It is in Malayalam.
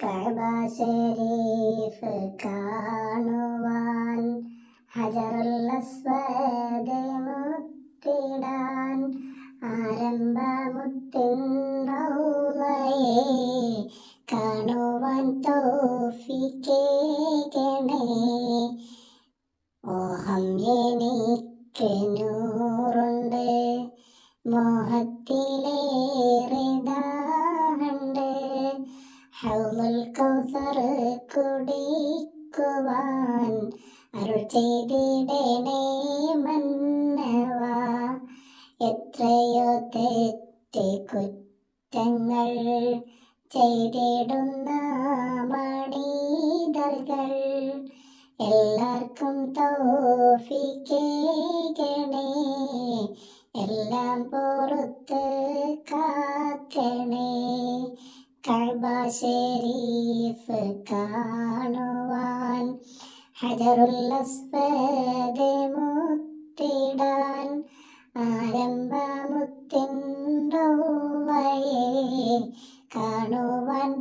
കഅബ ശരീഫ് കാണുവാൻ, ഹജറുൽ അസ്വദ് മുത്തിടാൻ, ആരംഭമുത്തിൻ റൗളയെ കാണുവാൻ തൗഫീഖേകണേ. മോഹം എനിക്ക് നൂറുണ്ട്, മോഹത്തിലേറെ ദാഹമുണ്ട്, ഹൗളുൽ കൗസർ കുടിക്കുവാൻ അരുൾ ചെയ്തിടണേ മന്നവാ. എത്രയോ തെറ്റ് കുറ്റങ്ങൾ ചെയ്തിടുന്ന മണിതകൾ, എല്ലാവർക്കും തൗഫീഖേകണേ, എല്ലാം പുറത്ത് കാക്കണേ. കഅബ ശരീഫ് കാണുവാൻ, ഹജറുൽ അസ്വദ് മുത്തിടാൻ, ആരംഭമുത്തിൻ റൗളയെ കാണുവാൻ